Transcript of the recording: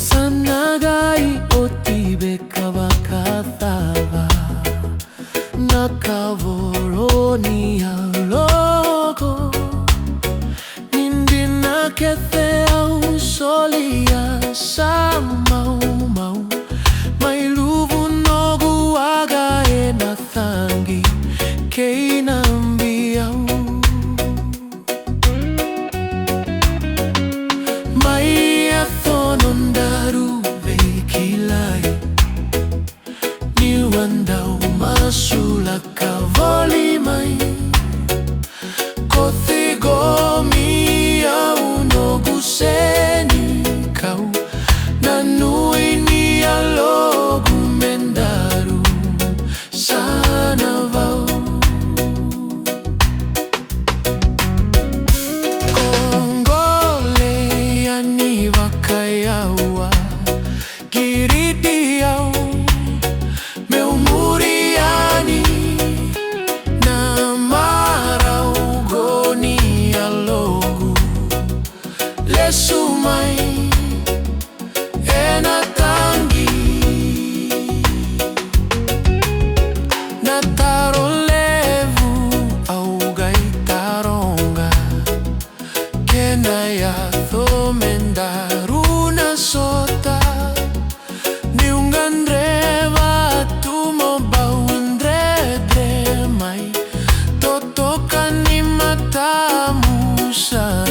Sanagai o tibe kawakatava Nakavoro ni alogo Nindi na kethe au solia sa mau mau Mai luvu nogu aga e na thangi Kei na mbiau Mai a thonondaru veikilai Niwandau masula kavoli mai Kothi gomi au nogu seni kau Nanui ni alogu mendaru sana vau Kongole ani wakayawa Giridiau meu muriani na marau goni alogu lesumai ena tangi na taro levu au gaitaronga kena ya thomendaru na sota niungandreva tumo baundre mai totoka ni matamu sa